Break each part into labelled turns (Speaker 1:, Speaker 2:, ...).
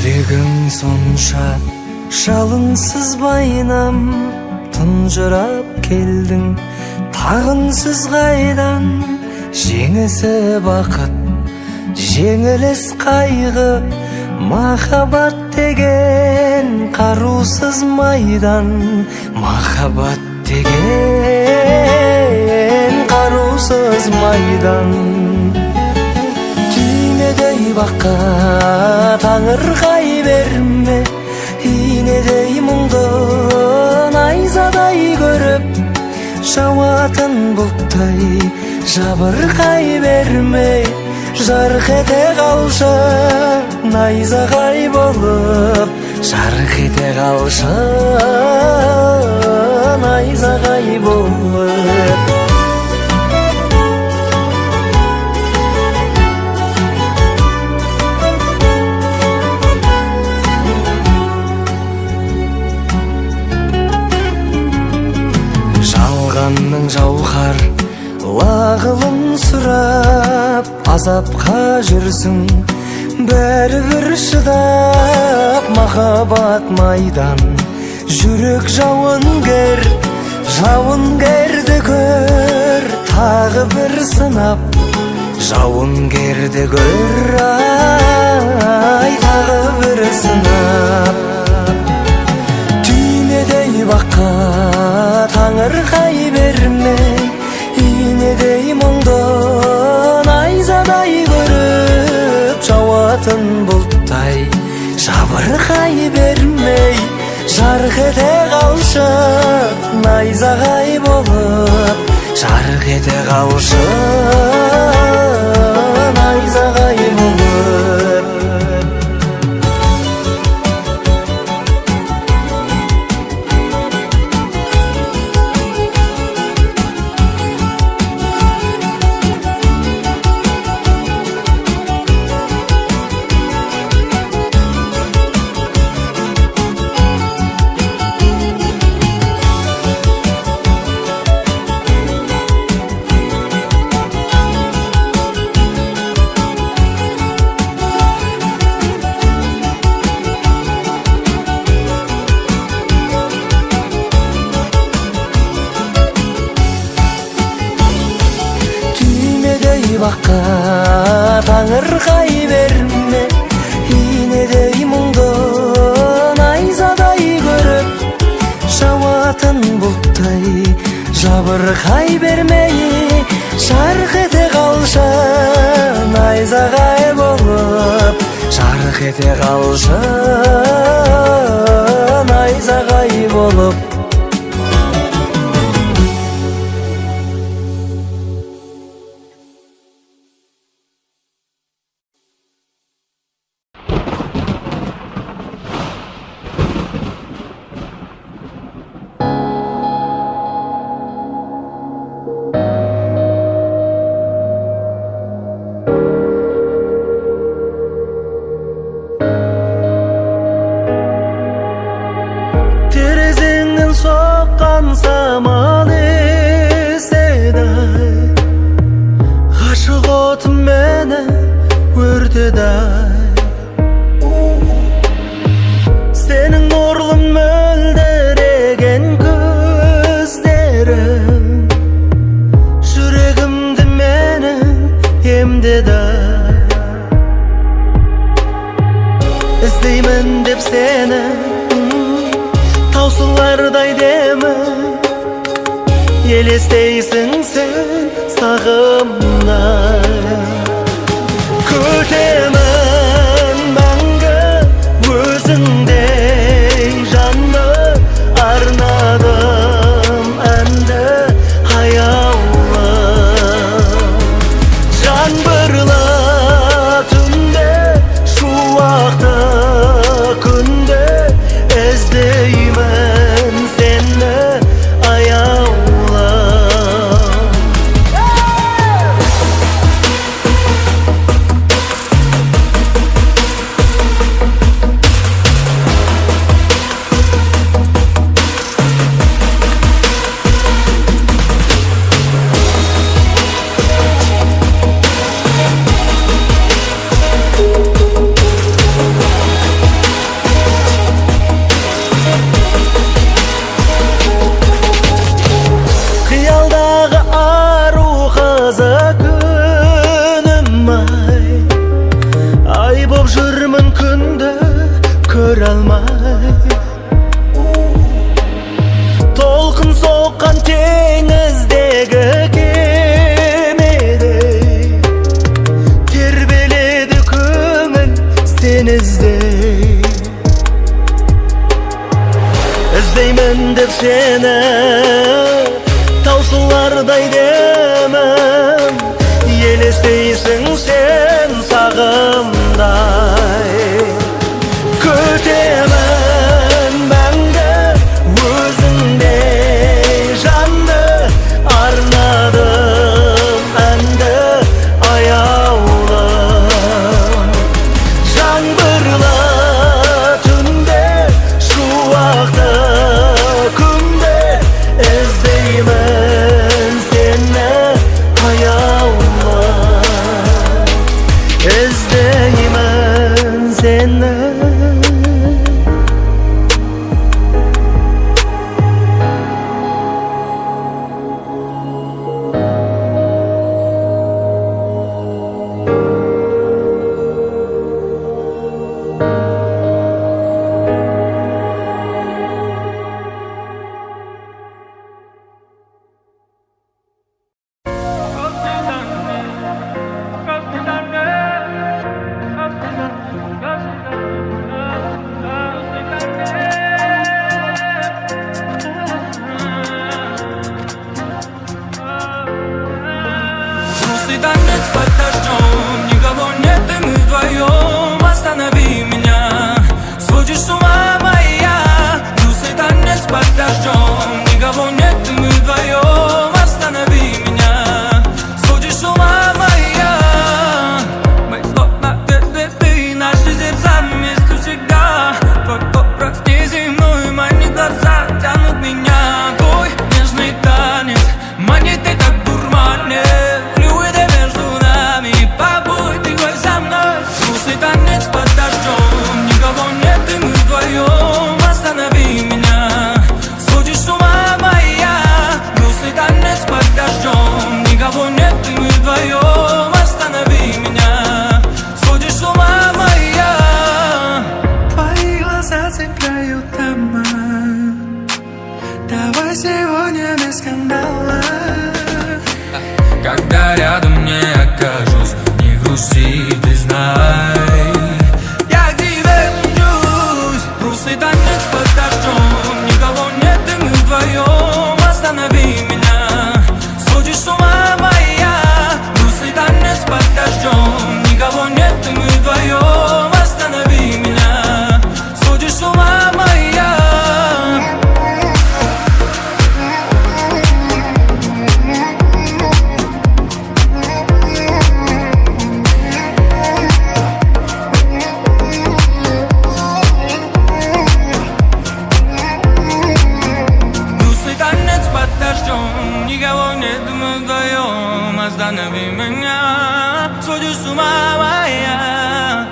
Speaker 1: Жүрегің сонша жалынсыз байнам, тұнжырап келдің тағынсыз қайдан. Жеңісі бақыт, жеңіліс қайғы, махаббат деген қарусыз майдан. Махаббат деген қарусыз майдан. Түймедей баққа таңырқай берме, инедей мұңды найзадай көріп, жауатын бұлттай жабырқай берме. Жарқ ете қалшы найзағай болып, жарқ ете қалшы найзағай болып. Жалғанның жауһар лағылын сұрап, азапқа жүрсің бәрібір шыдап. Махаббат майдан, жүрек жауынгер, жауынгерді көр тағы бір сынап. Жауынгерді көр, ай, тағы бір сынап. Түймедей баққа таңырқай берме, инедей мұңды найзадай көріп, жауатын бұлттай жабырқай бермей. Жарқ ете қалшы найзағай болып, жарқ ете қалшы найзағай болып. Баққа таңырқай берме, инедей мұңды найзадай көріп, жауатын бұлттай жабырқай бермей. Жарқ ете қалшы найзағай болып, жарқ ете қалшы найзағай болып. Самал еседі, ғашық отым мені өртеді. Сенің нұрлы мөлдіреген көздерің жүрегімді менің емдеді. Іздеймін деп сені таусылардай демі, елестейсің сен сағымда. Күтемін мәңгі өзіңдей жанды, арнадым әнді аяулы. Жаңбырлы түнде, шуақты күнде іздеймін сені аяулы. Değilsin sen sağımday. Kötemen ben de özündey canlı, arnadım ende ayağım. Жаңбырла түнде, шуақта күнде, іздеймін сені аяулы, іздеймін сені.
Speaker 2: Руслый танец под дождем, никого нет, и мы вдвоем. Останови меня, сводишь с ума моя. Руслый танец под дождем, никого нет, и мы вдвоем. Останови меня, сводишь с ума моя. Мы словно ты, наши сердца вместе всегда. Твой образ неземной, мои глаза тянут меня. Твой нежный танец манит и так дурманит. Танец под дождем, никого нет, и мы вдвоем. Останови меня, сводишь с ума моя. Грустный танец под дождем, никого нет, и мы вдвоем. Останови меня, сводишь с ума моя. Твои глаза цепляют дома. Давай сегодня без скандала. Когда рядом не окажусь, не грусти, ты знай. Танец под дождем, никого нет, и мы вдвоем. Останови меня, сводишь с ума моя. Грустный танец под дождем, никого нет, и мы вдвоем. Останови меня, сводишь с ума моя. Никого нет, мы вдвоем. Останови меня, сводишь с ума моя.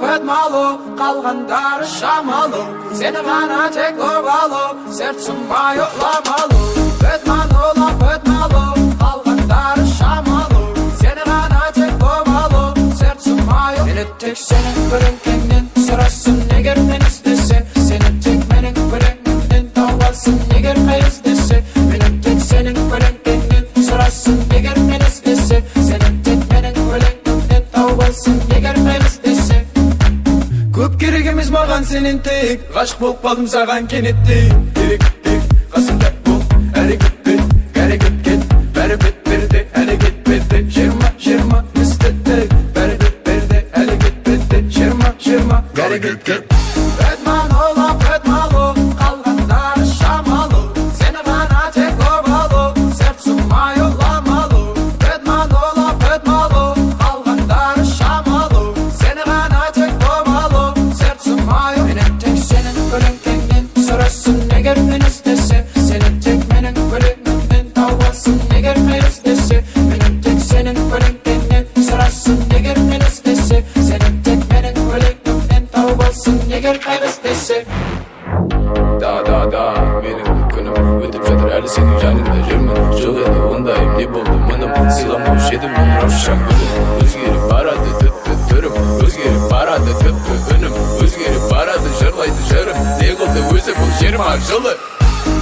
Speaker 3: Петмало, қалғандары шамалы. Сені ғана тек лобалы, сердцем мое ламалы. Петмало, қалғандары шамалы. Seni ғана тек лобалы, сердцем мое. Мені тек сенің көлеңкеңнен сұрасың, егер мен іздесе. Сені тек менің көлеңкемнен тауасың, егер мен іздесе. Мені тек сенің көлеңкеңнен сұрасың, егер мен іздесе. Сені тек менің көлеңкемнен тауасың, егер мен іздесе. Көп керек емес маған сенен тек, ғашық болып қалдым саған кенеттей. Керек, қасымда бол, әрекет бет, әрекет кет, бәрі бет берде, әрекет бетте. Жиырма, істетті, бәрі бет берде, әрекет бетте. Жиырма, әрекет кет. Петмало, қалғандары шамалы. Сені ғана тек лобалы, сердцем мое ламалы. Петмало, қалғандары шамалы. Сені ғана тек лобалы, сердцем мое. Мені тек сенің көлеңкеңнен сұрасың, егер мен іздесе. Сені тек менің көлеңкемнен тауасың, егер мен іздесе. Мені тек сенің көлеңкеңнен сұрасың, егер мен іздесе. Сені тек менің көлеңкемнен тауасың, егер мен іздесе.
Speaker 4: Да, менің күнім өтіп жатыр, әлі сенің жаныңда жүрмін. Жоқ еді ондайым, не болды мұным, сыйламаушы едім мен раушан гүлім. Өзгеріп барады тіпті түрім, өзгеріп барады тіпті үнім, өзгеріп барады жырлайды жырым. Не қылды өзі бұл 20 жылы.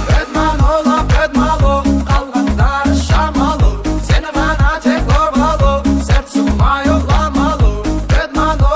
Speaker 3: Петмало, қалғандары шамалы. Сені ғана тек лобалы, сердцем мое ламалы. Петмало,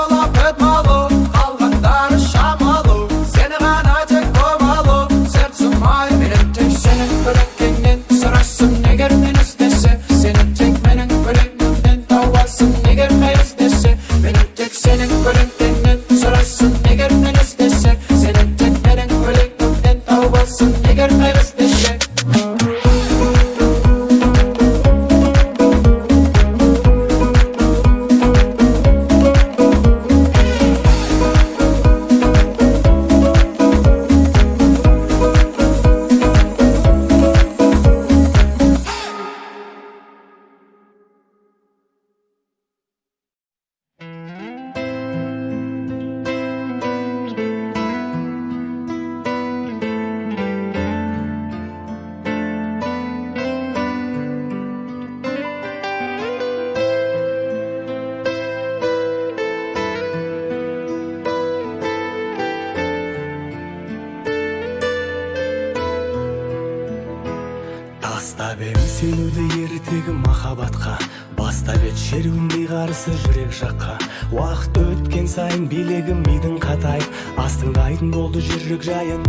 Speaker 1: сүйнүдө эртеги махабатка баста бет шеруіндей қарысы жүрек жаққа. Уақыт өткен сайын билегім мидың қатайып, астыңдайтын болды жүрек жайын.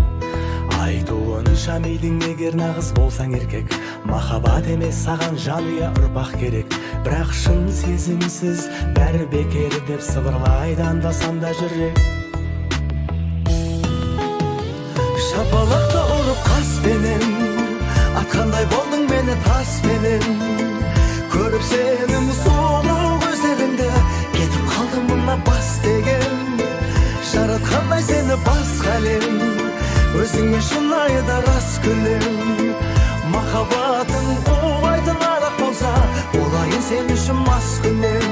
Speaker 1: Айтуынша мейдің егер нағыз болсаң еркек, махаббат емес саған жанұя ұрпақ керек. Бірақ шын сезімсіз бәрі бекер деп сыбырлайды анда-санда жүрек. Шапалақты ұрып қаспенен, атқандай болдың мені таспенен. Көріп сенің сұлу көздеріңді, кетіп қалдым мына бас деген. Жаратқандай сені басқа әлем, өзіңе шынайы да рас күлем. Махаббатың оңайтын арақ болса, болайын сен үшін мас күнем.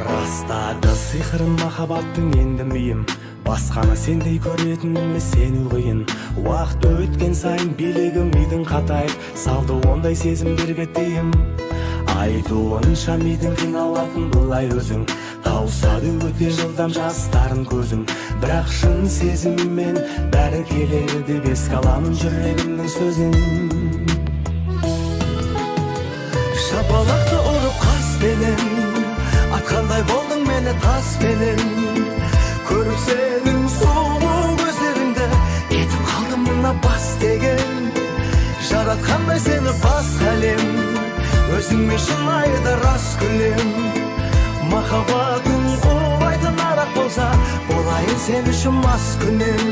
Speaker 1: Растады сиқырын махаббаттың енді миым, басқаны сендей көретінімі сену қиын. Уақыт өткен сайын билегім мидың қатайып, салды ондай сезімдерге тыйым. Айтуынша мидың қиналатын бұлай өзің, тауысады өте жылдам жастарын көзің. Бірақ шын сезіммен бәрі келеді деп еске аламын жүрегімнің сөзін. Шапалақты ұрып қаспенен, атқандай болдың мені таспенен. Көріп сенің сұлу көздеріңді, кетіп қалдым мына бас деген. Жаратқандай сені басқа әлем, өзіңмен шынайы да рас күлем. Махаббатың оңайтын арақ болса, болайын сен үшін мас күнем.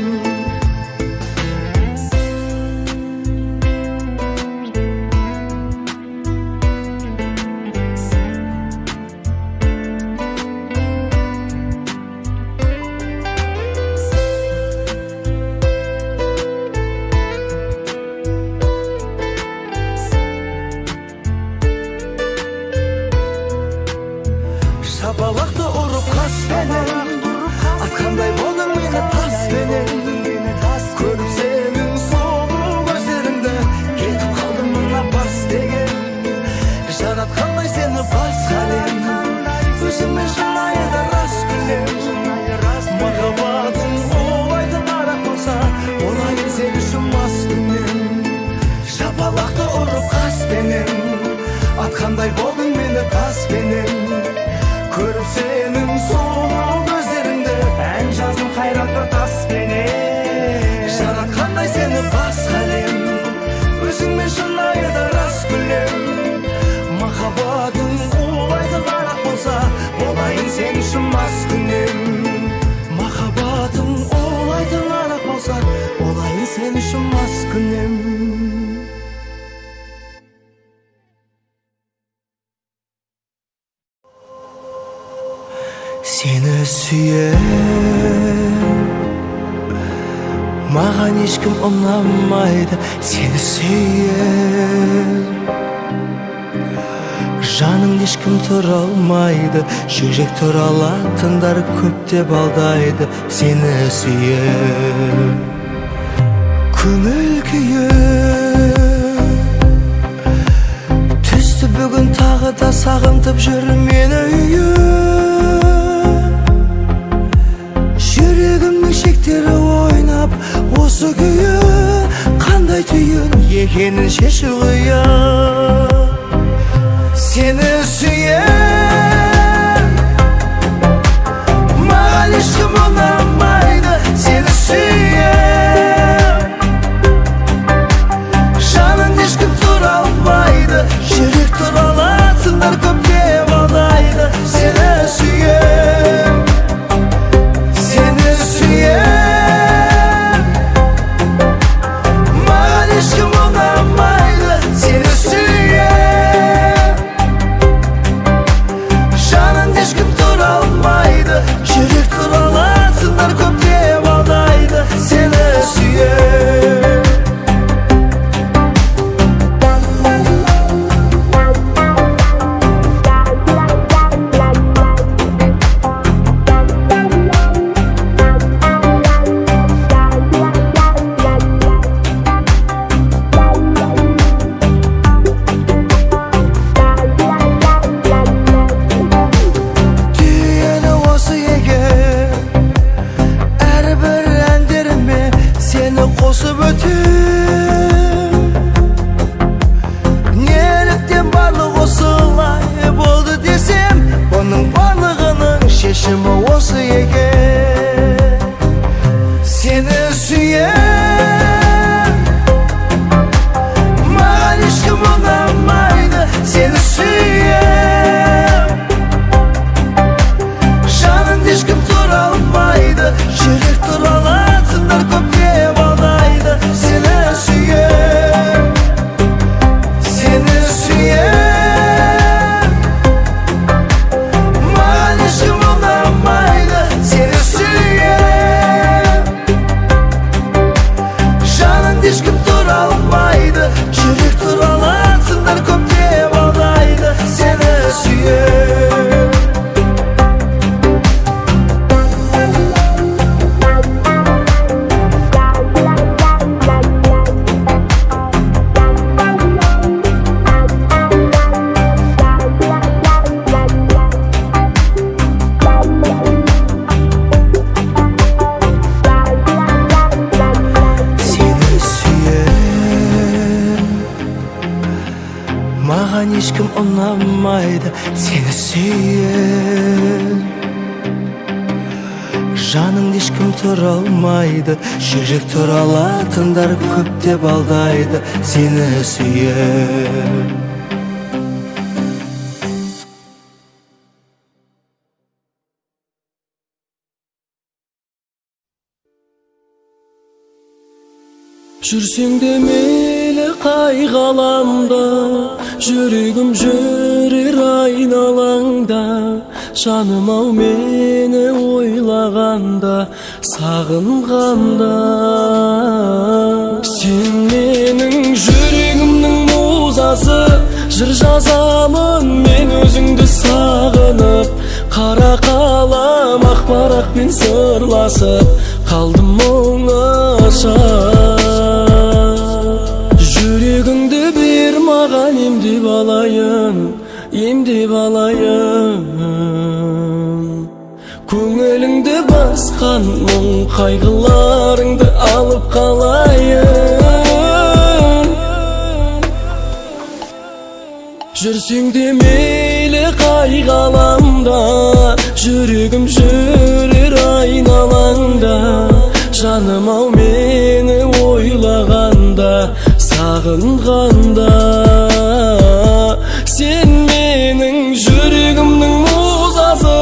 Speaker 1: Шапалақты ұрып қаспенен, атқандай болдың мені таспенен. Көріп сенің сұлу көздеріңді, кетіп қалдым мына бас деген. Жаратқандай сені басқа әлем, өзіңмен шынайы да рас күлем. Махаббатың оңайтын арақ болса, болайын сен үшін мас күнем. Шапалақты ұрып қаспенен, атқандай болдың мені таспенен. Көріп сенің сұлу көздеріңді, ән жаздым қайрат бір таспенен. Жаратқандай сені басқа әлем, өзіңмен шынайы да рас күлем. Махаббатың улайтын арақ болса, болайын сен үшін мас күнем. Махаббатың улайтын арақ болса, болайын сен үшін мас күнем. Сені сүйем, маған ешкім ұнамайды. Сені сүйем, жаның ешкім тұра алмайды. Жүрек тұралатындар көп деп алдайды. Сені сүйем, көңіл күйім түсті бүгін тағы да сағынтып жүр мені үйім. Жүрегімнің шектері ойнап, осы күйі қандай түйін екенін шешу қиын. Сені сүйем, маған ешкім ұнамайды. Сені сүйем, жаның ешкім тұра алмайды. Жүрек тұралатындар көп деп алдайды. Сені сүйем, маған ешкім ұнамайды. Сені сүйем,
Speaker 5: yaşımı осы екен. Seni sүйем, маған ешкім ұнамайды. Seni sүйем, жаныңда ешкім тұра алмайды. Жүрек туралатындар көп деп алдайды. Seni sүйем, seni sүйем, маған ешкім ұнамайды. Seni sүйем, жаныңда ешкім тұра алмайды. Жүрек туралатындар көп деп алдайды. Seni sүйем. Seni sүйем, маған ешкім ұнамайды. Seni sүйем, жаныңда ешкім тұра алмайды. Жүрек туралатындар көп деп алдайды. Seni sүйем.
Speaker 6: Жүрсең де мейлі қай ғаламда, жүрегім жүрер айналаңда. Жаным ау мені ойлағанда, сағынғанда. Сен менің жүрегімнің музасы, жыр жазамын мен өзіңді сағынып. Қара қалам ақ парақпен сырласып, қалдым оңаша. Жүрегіңді бер маған, емдеп алайын, емдеп алайын. Көңіліңді басқан мұң қайғыларыңды алып қалайын. Жүрсең де мейлі қай ғаламда, жүрегім жүрер айналаңда. Жаным ау мені ойлағанда, сағынғанда. Сен менің жүрегімнің музасы,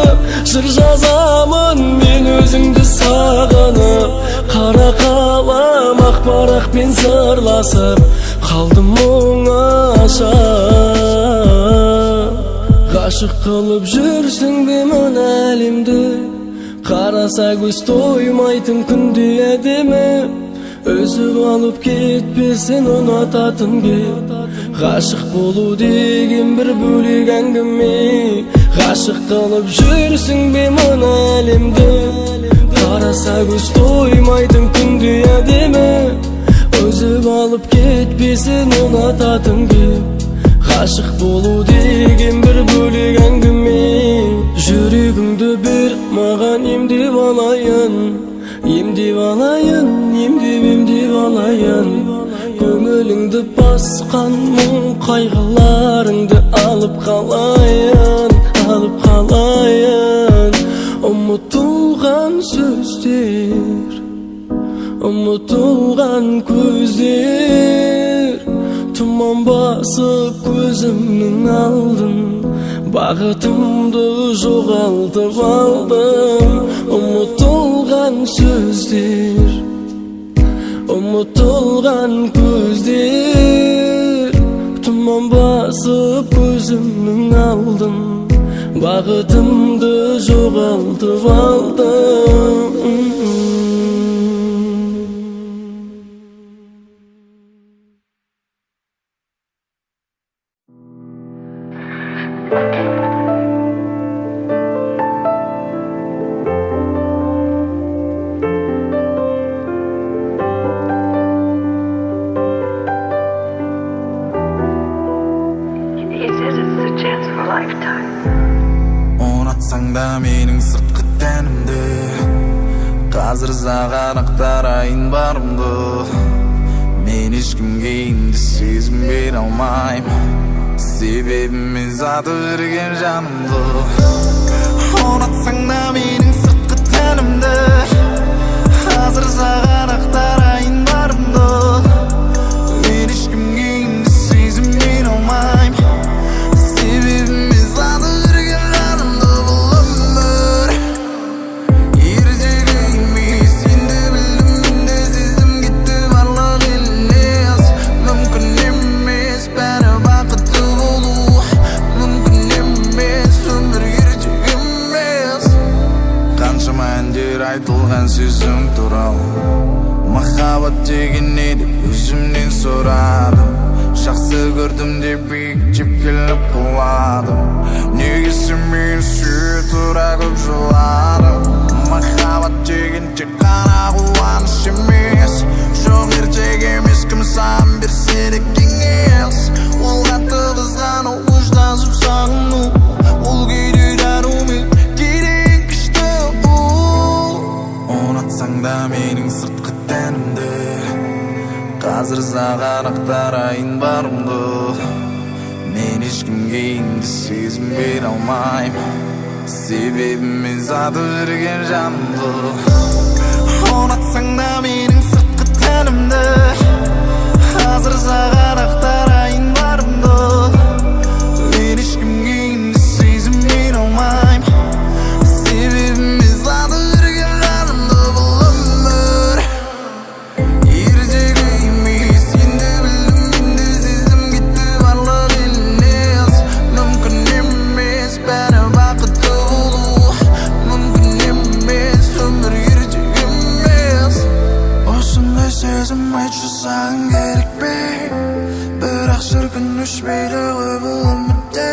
Speaker 6: жыр жазамын мен өзіңді сағынып. Қара қалам ақ парақпен сырласып, қалдым оңаша. Ғашық қылып жүрсің бе мына әлемді, қараса көз тоймайтын күнде әдемі. Өзіп алып кетпесін ұнататын кеп, ғашық болу деген бір бөлек әңгіме. Ғашық қылып жүрсің бе мына әлемді, қараса көз тоймайтын күнде әдемі. Өзіп алып кетпесін ұнататын кеп, ғашық болу деген бір бөлек әңгіме. Жүрегіңді бер маған, емдеп алайын, емдеп алайын, емдеп алайын. Көңіліңді басқан мұң қайғыларыңды алып қалайын, алып қалайын. Ұмытылған сөздер, ұмытылған көздер, тұман басып көзімнің алдын. Бағытымды жоғалтып алдым. Ұмытылған сөздер, ұмытылған көздер, тұман басып көзімнің алдын. Бағытымды жоғалтып алдым.
Speaker 7: Ұнатсаң да менің сыртқы тәнімді, қазір саған ақтарайын барымды. Мен ешкімге енді сезім бере алмаймын, себебі мен заты берген жанымды. Ұнатсаң да жазылған сөзің туралы махаббат деген не деп өзімнен сұрадым жақсы көрдім деп биіктеп келіп құладым неге сен мені сүйе тұра көп жыладың махаббат деген тек қана қуаныш емес жоқ ертек емес кім саған берсе де кеңес ол қатты қызғану ұштасып сағыну ол кейде дәрумен кейде күшті ұнатсаң да менің сыртқы тәнімді қазір саған ақтарайын барымды мен ешкімге енді сезім бере алмаймын себебі мен сатып жүрген жанымды ұнатсаң да менің сыртқы тәнімді қазір саған ақтарайын барымды мен ешкімге енді сезім бере алмаймын себебі мен сатып жүрген жанымды бұл өмір ертегі емес енді білдім енді сезім кетті барлық елес мүмкін емес бәрі бақытты болу мүмкін емес өмір ертегі емес осындай сезім айтшы саған керек пе бірақ шіркін өшпейді ғой бұл өмірде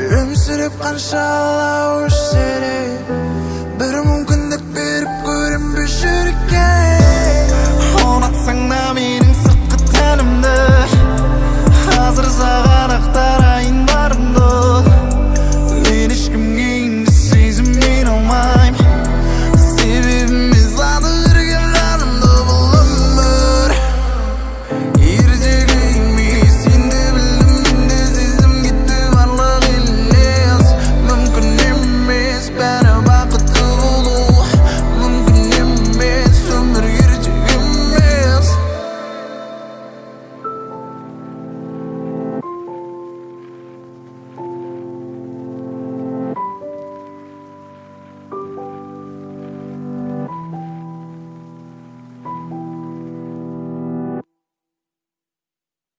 Speaker 7: өлімсіреп қанша алау өшсе де